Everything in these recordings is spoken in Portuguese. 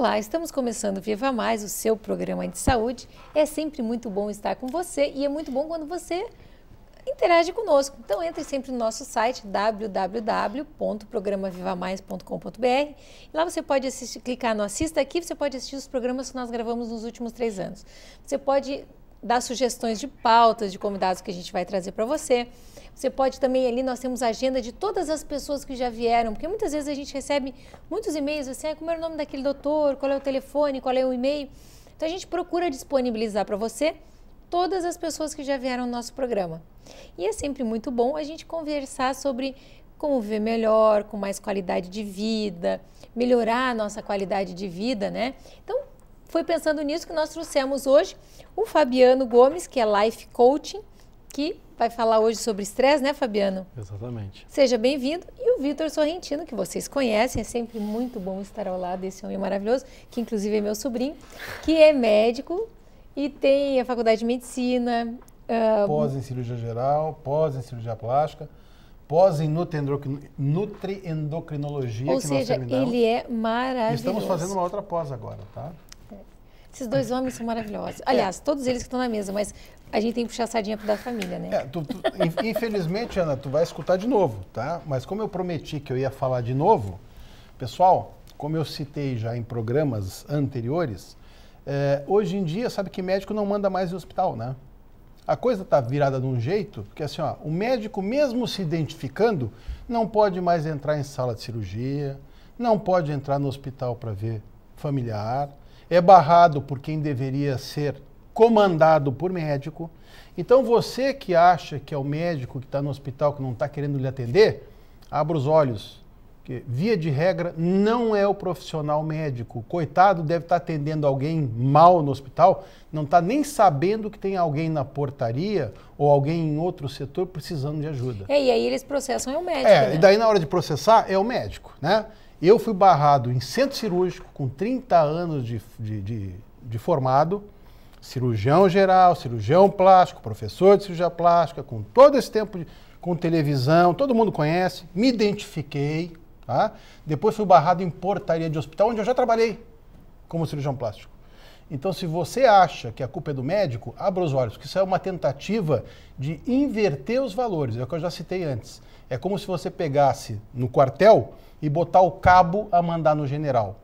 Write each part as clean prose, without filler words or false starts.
Olá, estamos começando Viva Mais, o seu programa de saúde. É sempre muito bom estar com você e é muito bom quando você interage conosco. Então entre sempre no nosso site www.programavivamais.com.br. Lá você pode assistir, clicar no Assista Aqui, você pode assistir os programas que nós gravamos nos últimos 3 anos. Você pode dar sugestões de pautas, de convidados que a gente vai trazer para você. Você pode também ali, nós temos a agenda de todas as pessoas que já vieram, porque muitas vezes a gente recebe muitos e-mails assim, como é o nome daquele doutor, qual é o telefone, qual é o e-mail. Então a gente procura disponibilizar para você todas as pessoas que já vieram no nosso programa. E é sempre muito bom a gente conversar sobre como viver melhor, com mais qualidade de vida, melhorar a nossa qualidade de vida, né? Então, foi pensando nisso que nós trouxemos hoje o Fabiano Gomes, que é Life Coaching, que vai falar hoje sobre estresse, né, Fabiano? Exatamente. Seja bem-vindo. E o Vitor Sorrentino, que vocês conhecem, é sempre muito bom estar ao lado desse homem maravilhoso, que inclusive é meu sobrinho, que é médico e tem a faculdade de medicina. Pós em cirurgia geral, pós em cirurgia plástica, pós em nutriendocrinologia. Ou seja, ele é maravilhoso. E estamos fazendo uma outra pós agora, tá? Esses dois homens são maravilhosos. Aliás, todos eles que estão na mesa, mas a gente tem que puxar a sardinha da família, né? Infelizmente, Ana, tu vai escutar de novo, tá? Mas como eu prometi que eu ia falar de novo, pessoal, como eu citei já em programas anteriores, hoje em dia, sabe que médico não manda mais no hospital, né? A coisa está virada de um jeito que assim, ó, o médico, mesmo se identificando, não pode mais entrar em sala de cirurgia, não pode entrar no hospital para ver familiar, é barrado por quem deveria ser comandado por médico. Então você que acha que é o médico que está no hospital, que não está querendo lhe atender, abra os olhos. Porque, via de regra, não é o profissional médico. Coitado, deve estar atendendo alguém mal no hospital, não está nem sabendo que tem alguém na portaria ou alguém em outro setor precisando de ajuda. E aí eles processam o médico, né? E daí na hora de processar é o médico, né? Eu fui barrado em centro cirúrgico com 30 anos de formado, cirurgião geral, cirurgião plástico, professor de cirurgia plástica, com todo esse tempo, com televisão, todo mundo conhece, me identifiquei, tá? Depois fui barrado em portaria de hospital, onde eu já trabalhei como cirurgião plástico. Então, se você acha que a culpa é do médico, abra os olhos, porque isso é uma tentativa de inverter os valores, é o que eu já citei antes. É como se você pegasse no quartel e botar o cabo a mandar no general.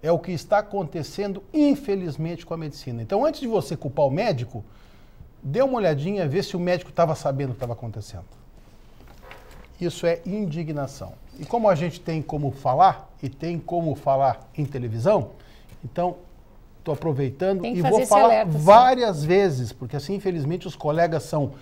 É o que está acontecendo, infelizmente, com a medicina. Então, antes de você culpar o médico, dê uma olhadinha, vê se o médico estava sabendo o que estava acontecendo. Isso é indignação. E como a gente tem como falar, e tem como falar em televisão, então, estou aproveitando e vou falar várias vezes, porque assim, infelizmente, os colegas são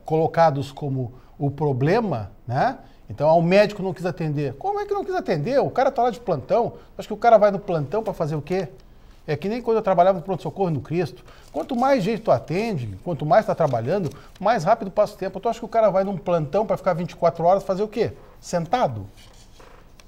colocados como o problema, né? Então, o médico não quis atender. Como é que não quis atender? O cara está lá de plantão. Acho que o cara vai no plantão para fazer o quê? É que nem quando eu trabalhava no pronto-socorro no Cristo. Quanto mais gente tu atende, quanto mais está trabalhando, mais rápido passa o tempo. Tu acha que o cara vai num plantão para ficar 24 horas fazer o quê? Sentado?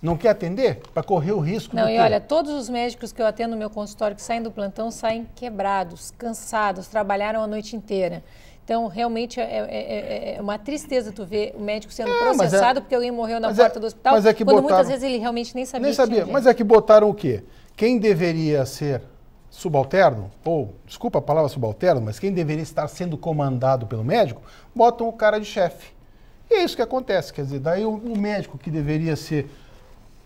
Não quer atender? Para correr o risco Não, do e quê? olha, todos os médicos que eu atendo no meu consultório que saem do plantão saem quebrados, cansados, trabalharam a noite inteira. Então, realmente, é uma tristeza tu ver o médico sendo processado porque alguém morreu na porta do hospital, quando muitas vezes ele realmente nem sabia. Nem sabia, mas é que botaram o quê? Quem deveria ser subalterno, ou, desculpa a palavra subalterno, mas quem deveria estar sendo comandado pelo médico, botam o cara de chefe. E é isso que acontece, quer dizer, daí o médico que deveria ser,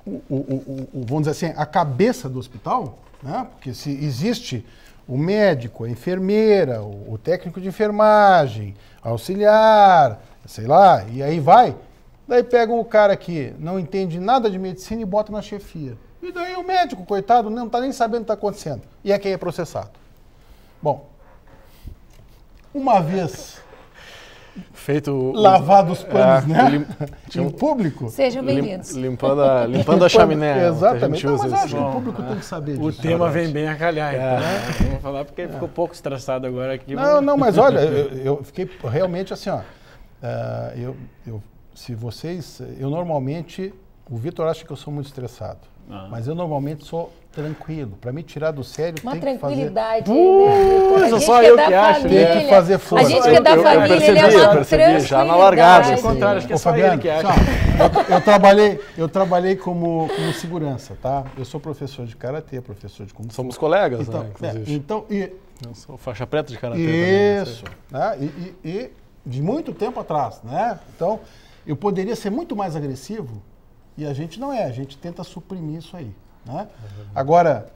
vamos dizer assim, a cabeça do hospital, né? Porque se existe o médico, a enfermeira, o técnico de enfermagem, auxiliar, sei lá, e aí vai. Daí pegam o cara que não entende nada de medicina e bota na chefia. E daí o médico, coitado, não está nem sabendo o que está acontecendo. E é quem é processado. Bom, uma vez lavado os panos, né? Em público. Sejam bem-vindos. Limpando a chaminé. Exatamente. Não, mas acho que o público tem que saber disso. O tema vem bem a calhar, então, né? Vamos falar porque ele ficou um pouco estressado agora aqui. Não, mas olha, eu fiquei realmente assim, ó. Se vocês... Eu normalmente... O Vitor acha que eu sou muito estressado. Mas eu normalmente sou tranquilo. Para me tirar do sério, Uma tem que fazer... tranquilidade. Né? Só eu que acho. Tem que fazer força. A gente que é da família, ele é uma tranquilidade. Já na largada. Ao contrário, acho que é só ele que acha. Eu trabalhei como segurança, tá? Eu sou professor de karatê, professor de kung fu. Somos colegas, então, né? Inclusive. Eu sou faixa preta de karatê. Isso. Né? E de muito tempo atrás, né? Então, eu poderia ser muito mais agressivo e a gente não é. A gente tenta suprimir isso aí, né? Agora,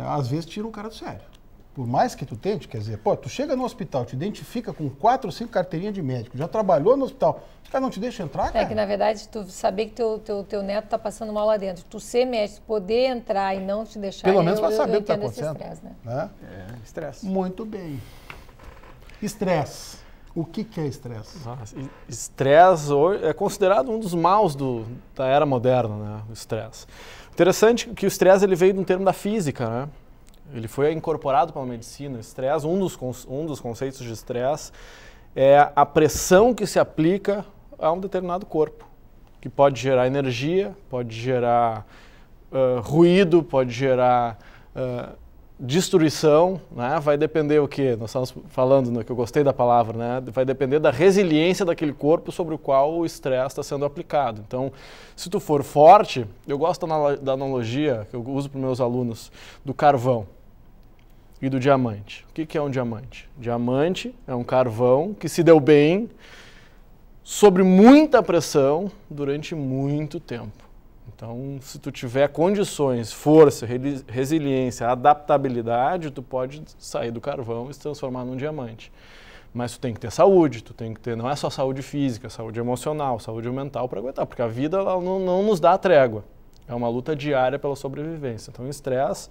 às vezes tira um cara do sério. Por mais que tu tente, quer dizer, pô, tu chega no hospital, te identifica com 4 ou 5 carteirinhas de médico, já trabalhou no hospital, os caras não te deixam entrar, cara? É que, na verdade, tu saber que teu neto tá passando mal lá dentro, tu ser médico, poder entrar e não te deixar... Pelo menos vai saber o que tá acontecendo. Né? Estresse. Muito bem. Estresse. O que é estresse? Estresse é considerado um dos maus da era moderna, né? O estresse. Interessante que o estresse ele veio de um termo da física, né? Ele foi incorporado pela medicina. Estresse, um dos conceitos de estresse é a pressão que se aplica a um determinado corpo, que pode gerar energia, pode gerar ruído, pode gerar destruição, né? Vai depender o quê? Nós estamos falando, né, que eu gostei da palavra, né? Vai depender da resiliência daquele corpo sobre o qual o estresse está sendo aplicado. Então, se tu for forte, eu gosto da analogia que eu uso para os meus alunos do carvão e do diamante. O que é um diamante? Diamante é um carvão que se deu bem sobre muita pressão durante muito tempo. Então, se tu tiver condições, força, resiliência, adaptabilidade, tu pode sair do carvão e se transformar num diamante. Mas tu tem que ter saúde, tu tem que ter, não é só saúde física, saúde emocional, saúde mental para aguentar, porque a vida ela não nos dá trégua. É uma luta diária pela sobrevivência. Então, o estresse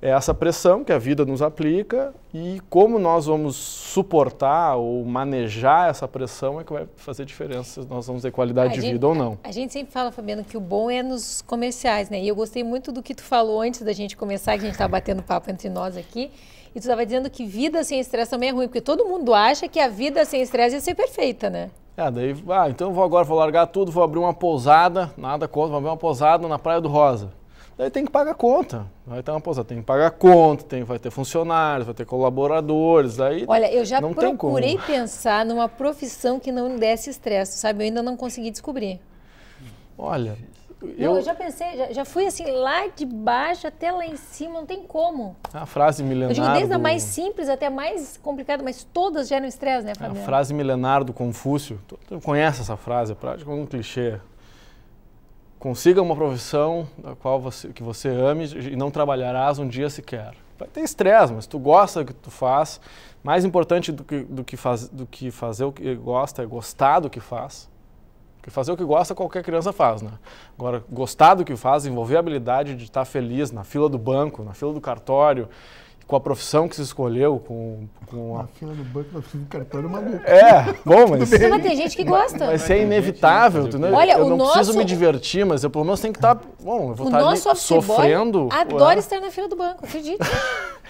é essa pressão que a vida nos aplica e como nós vamos suportar ou manejar essa pressão é que vai fazer diferença se nós vamos ter qualidade de vida ou não. A gente sempre fala, Fabiano, que o bom é nos comerciais, né? E eu gostei muito do que tu falou antes da gente começar, que a gente estava batendo papo entre nós aqui, e tu estava dizendo que vida sem estresse também é ruim, porque todo mundo acha que a vida sem estresse ia ser perfeita, né? Então agora vou largar tudo, vou abrir uma pousada, nada contra, vou abrir uma pousada na Praia do Rosa. Daí tem que pagar conta, vai ter uma pousada, tem que pagar conta, vai ter funcionários, vai ter colaboradores, daí olha, eu já procurei pensar numa profissão que não desse estresse, sabe? Eu ainda não consegui descobrir. Olha, eu já pensei, já fui assim, lá de baixo até lá em cima, não tem como. A frase milenar eu digo desde a mais simples até a mais complicada, mas todas geram estresse, né, Fabiano? A frase milenar do Confúcio, tu conhece essa frase, é praticamente um clichê. Consiga uma profissão da qual que você ame e não trabalharás um dia sequer. Vai ter estresse, mas tu gosta do que tu faz. Mais importante do que fazer o que gosta é gostar do que faz. Porque fazer o que gosta qualquer criança faz, né? Agora, gostar do que faz, envolver a habilidade de estar feliz na fila do banco, na fila do cartório, com a profissão que se escolheu, com a fila do banco, na fila do cartório, maluco. Bom, mas... Mas tem gente que gosta. Mas é inevitável, Olha, eu não preciso me divertir, mas eu pelo menos tenho que estar... Bom, eu vou estar ali sofrendo. Adora estar na fila do banco, acredite.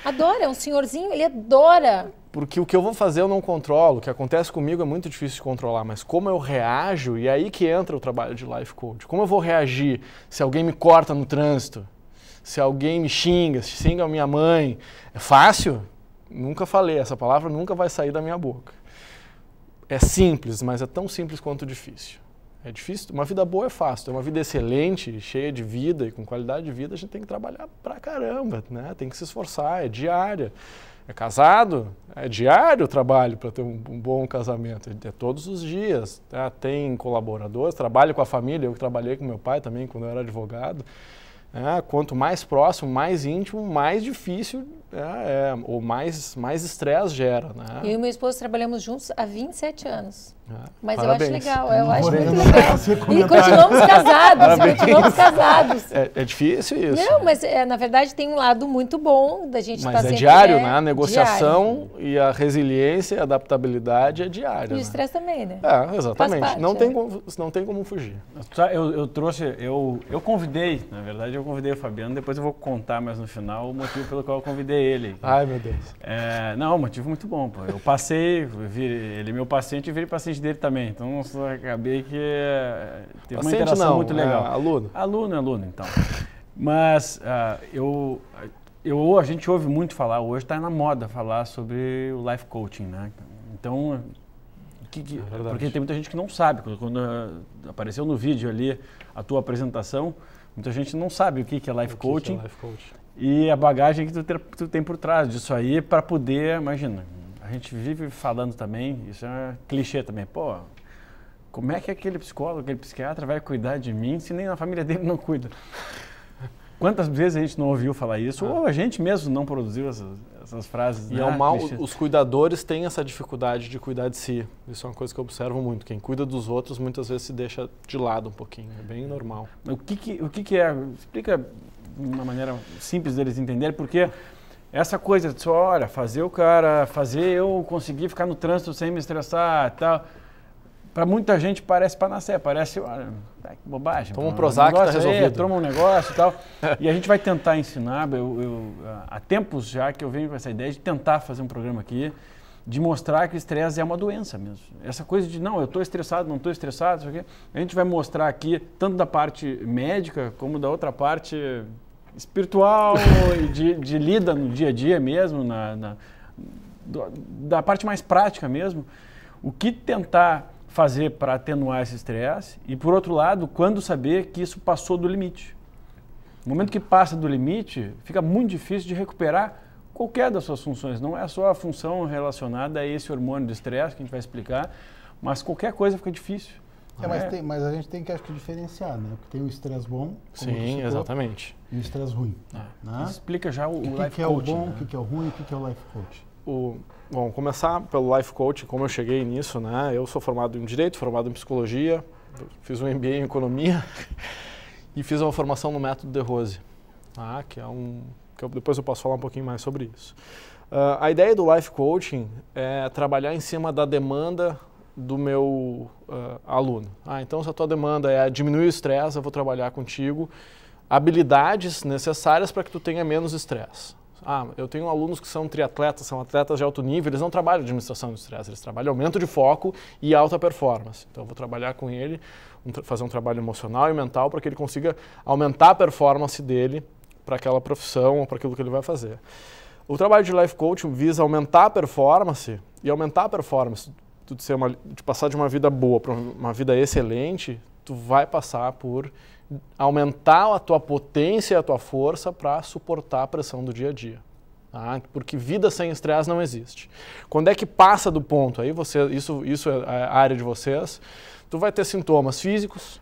Adora, é um senhorzinho, ele adora. Porque o que eu vou fazer eu não controlo, o que acontece comigo é muito difícil de controlar, mas como eu reajo, e é aí que entra o trabalho de life coach. Como eu vou reagir se alguém me corta no trânsito? Se alguém me xinga, se xinga a minha mãe, é fácil? Nunca falei, essa palavra nunca vai sair da minha boca. É simples, mas é tão simples quanto difícil. É difícil, uma vida boa é fácil, uma vida excelente, cheia de vida e com qualidade de vida, a gente tem que trabalhar pra caramba, né? Tem que se esforçar, é diária. É casado, é diário o trabalho para ter um bom casamento, é todos os dias. Tá? Tem colaboradores, trabalho com a família, eu que trabalhei com meu pai também quando eu era advogado. Quanto mais próximo, mais íntimo, mais difícil ou mais estresse gera. Né? Eu e meu esposo trabalhamos juntos há 27 anos. Mas parabéns. Eu acho legal, eu acho muito legal. E continuamos casados, É difícil isso. Não, mas na verdade tem um lado muito bom da gente estar sempre... Mas é diário, né? A negociação diário. E a resiliência e a adaptabilidade é diária. E o estresse também, né? Exatamente. Parte, não tem como fugir. Eu convidei, na verdade, eu convidei o Fabiano, depois eu vou contar mais no final o motivo pelo qual eu convidei ele. Ai, meu Deus. Não, um motivo muito bom, pô. Eu passei, ele é meu paciente e virei paciente dele também. Então, acabei que teve uma interação muito legal. Aluno. Aluno, então. Mas a gente ouve muito falar, hoje está na moda falar sobre o life coaching, né? Então, porque tem muita gente que não sabe. Quando apareceu no vídeo ali a tua apresentação, muita gente não sabe o que é life coaching. E a bagagem que tu tem por trás disso aí para poder, imagina, a gente vive falando também, isso é clichê também, pô, como é que aquele psicólogo, aquele psiquiatra vai cuidar de mim se nem a família dele não cuida? Quantas vezes a gente não ouviu falar isso, ou a gente mesmo não produziu essas frases. E é o mal, os cuidadores têm essa dificuldade de cuidar de si. Isso é uma coisa que eu observo muito. Quem cuida dos outros muitas vezes se deixa de lado um pouquinho. É bem normal. O que é? Explica de uma maneira simples deles entenderem, porque essa coisa de só, olha, fazer eu conseguir ficar no trânsito sem me estressar e tal. Para muita gente parece panacea, parece, olha, que bobagem. Toma um Prozac, tá resolvido. Toma um negócio e tal. E a gente vai tentar ensinar, há tempos já que eu venho com essa ideia de tentar fazer um programa aqui, de mostrar que o estresse é uma doença mesmo. Essa coisa de, não, eu estou estressado, não estou estressado, isso aqui. A gente vai mostrar aqui, tanto da parte médica, como da outra parte espiritual, de lida no dia a dia mesmo, da parte mais prática mesmo, o que tentar fazer para atenuar esse estresse e, por outro lado, quando saber que isso passou do limite. No momento que passa do limite, fica muito difícil de recuperar qualquer das suas funções. Não é só a função relacionada a esse hormônio do estresse que a gente vai explicar, mas qualquer coisa fica difícil. Mas a gente tem que, acho que, diferenciar, né? Porque tem o estresse bom, sim, exatamente, e o estresse ruim. Né? Explica já o life coaching. O que é o bom, o que é o ruim e o que é o life coaching. Bom, começar pelo life coaching, como eu cheguei nisso, né? Eu sou formado em Direito, formado em Psicologia, fiz um MBA em Economia e fiz uma formação no método De Rose, depois eu posso falar um pouquinho mais sobre isso. A ideia do life coaching é trabalhar em cima da demanda do meu aluno. Então, se a tua demanda é diminuir o estresse, eu vou trabalhar contigo habilidades necessárias para que tu tenha menos estresse. Eu tenho alunos que são triatletas, são atletas de alto nível, eles não trabalham administração do estresse, eles trabalham aumento de foco e alta performance. Então eu vou trabalhar com ele, fazer um trabalho emocional e mental para que ele consiga aumentar a performance dele para aquela profissão ou para aquilo que ele vai fazer. O trabalho de life coaching visa aumentar a performance e aumentar a performance, de passar de uma vida boa para uma vida excelente, tu vai passar por aumentar a tua potência e a tua força para suportar a pressão do dia a dia. Porque vida sem estresse não existe. Quando é que passa do ponto? Aí isso é a área de vocês. Tu vai ter sintomas físicos,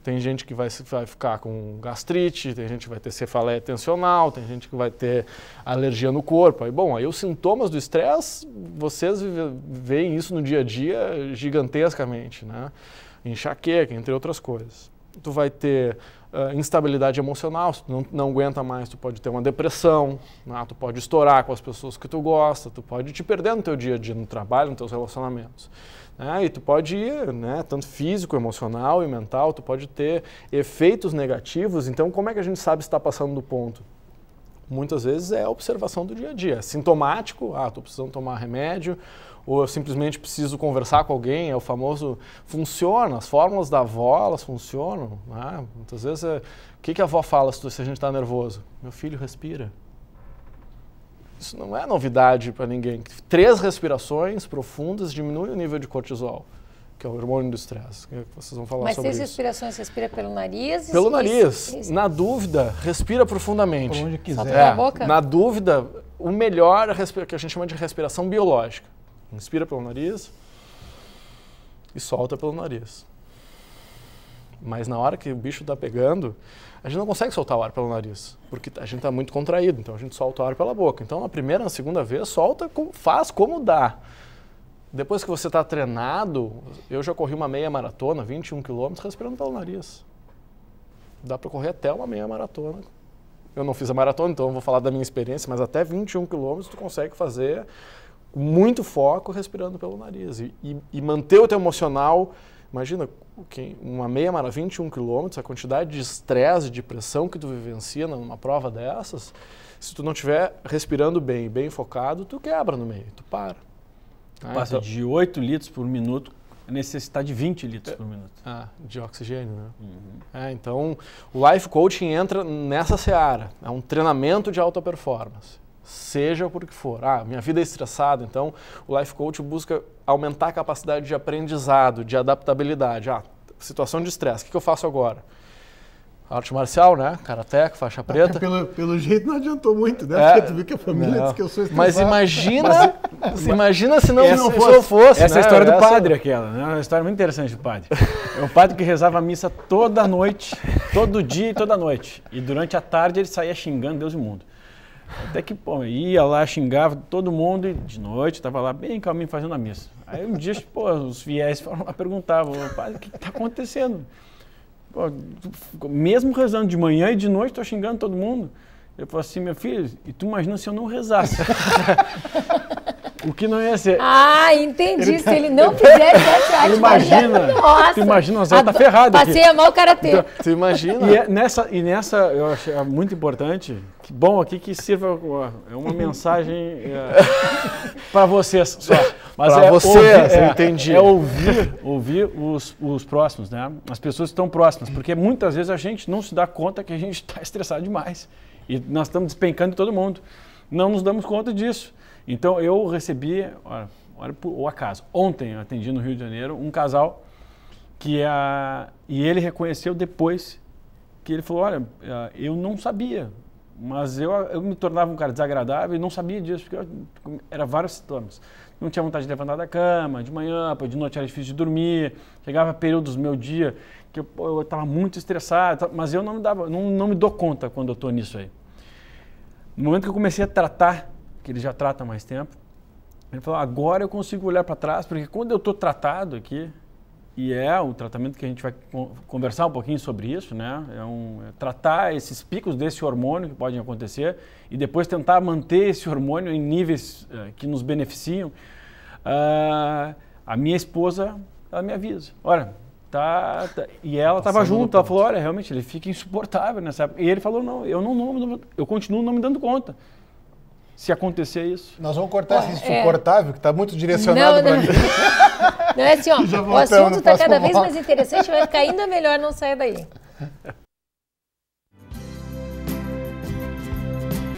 Tem gente que vai ficar com gastrite, tem gente que vai ter cefaleia tensional, tem gente que vai ter alergia no corpo. Aí os sintomas do estresse, vocês veem isso no dia a dia gigantescamente, Enxaqueca, entre outras coisas. Tu vai ter instabilidade emocional, se tu não aguenta mais, tu pode ter uma depressão, tu pode estourar com as pessoas que tu gosta, tu pode te perder no teu dia a dia, no trabalho, nos teus relacionamentos. E tu pode ir, tanto físico, emocional e mental, tu pode ter efeitos negativos. Então, como é que a gente sabe se está passando do ponto? Muitas vezes é a observação do dia a dia. É sintomático, estou precisando tomar remédio, ou eu simplesmente preciso conversar com alguém, é o famoso, funciona, as fórmulas da avó, elas funcionam. Muitas vezes, o que a avó fala se a gente está nervoso? Meu filho, respira. Isso não é novidade para ninguém. 3 respirações profundas diminuem o nível de cortisol, que é o hormônio do estresse. Vocês vão falar sobre isso. Mas 3 respirações, respira pelo nariz? Pelo nariz. Na dúvida, respira profundamente. Por onde quiser. Só pela boca? Na dúvida, o melhor é que a gente chama de respiração biológica. Inspira pelo nariz e solta pelo nariz. Mas na hora que o bicho está pegando, a gente não consegue soltar o ar pelo nariz, porque a gente está muito contraído, então a gente solta o ar pela boca. Então, na primeira, na segunda vez, faz como dá. Depois que você está treinado, eu já corri uma meia maratona, 21 km, respirando pelo nariz. Dá para correr até uma meia maratona. Eu não fiz a maratona, então eu vou falar da minha experiência, mas até 21 km tu consegue fazer com muito foco, respirando pelo nariz. E manter o teu emocional. Imagina, uma meia maratona, 21 km, a quantidade de estresse, de pressão que tu vivencia numa prova dessas, se tu não estiver respirando bem e bem focado, tu quebra no meio, tu para. Passa de 8 litros por minuto necessitar de 20 litros por minuto. De oxigênio, né? Então, o Life Coaching entra nessa seara. É um treinamento de alta performance. Seja por que for. Minha vida é estressada, então o Life Coach busca aumentar a capacidade de aprendizado, de adaptabilidade. Situação de estresse, o que eu faço agora? Arte marcial, né? Karateca, faixa preta. Pelo jeito não adiantou muito, né? Porque tu viu que a família diz que eu sou estressado. Mas imagina se eu fosse. Essa é a história do padre, aquela, né? Uma história muito interessante do padre. É um padre que rezava a missa toda noite, todo dia e toda noite. E durante a tarde ele saía xingando Deus e o mundo. Até que, ia lá, xingava todo mundo e de noite estava lá bem calminho fazendo a missa. Aí um dia, os fiéis foram lá perguntavam, padre, o que está acontecendo? Mesmo rezando de manhã e de noite, estou xingando todo mundo. Eu falei assim, meu filho, e tu imagina se eu não rezasse? O que não ia ser... Entendi. Se ele não fizesse essa arte, imagina, tu imagina, o Zé tá ferrado aqui. Passei a mal o karatê. Então, tu imagina? E nessa, eu achei muito importante, que bom aqui que sirva uma mensagem para vocês só. Mas para vocês, entendi. É ouvir os próximos, né? As pessoas que estão próximas, porque muitas vezes a gente não se dá conta que a gente está estressado demais. E nós estamos despencando todo mundo. Não nos damos conta disso. Então, eu recebi, olha o acaso, ontem eu atendi no Rio de Janeiro um casal e ele reconheceu depois que ele falou, olha, eu não sabia, mas eu me tornava um cara desagradável e não sabia disso, porque era vários sintomas. Não tinha vontade de levantar da cama, de manhã, de noite era difícil de dormir, chegava períodos do meu dia que eu estava muito estressado, mas eu não me dou conta quando eu estou nisso aí. No momento que eu comecei a tratar, que ele já trata há mais tempo, ele falou, agora eu consigo olhar para trás, porque quando eu estou tratado aqui, e é um tratamento que a gente vai conversar um pouquinho sobre isso, né? Tratar esses picos desse hormônio que podem acontecer e depois tentar manter esse hormônio em níveis que nos beneficiam. A minha esposa, ela me avisa, olha, e ela estava junto, ela falou, olha, realmente ele fica insuportável nessa época. E ele falou, não, eu continuo não me dando conta. Se acontecer isso... Nós vamos cortar esse insuportável, que está muito direcionado para mim. Não, é assim, o assunto está cada vez mais interessante, vai ficar ainda melhor, não saia daí.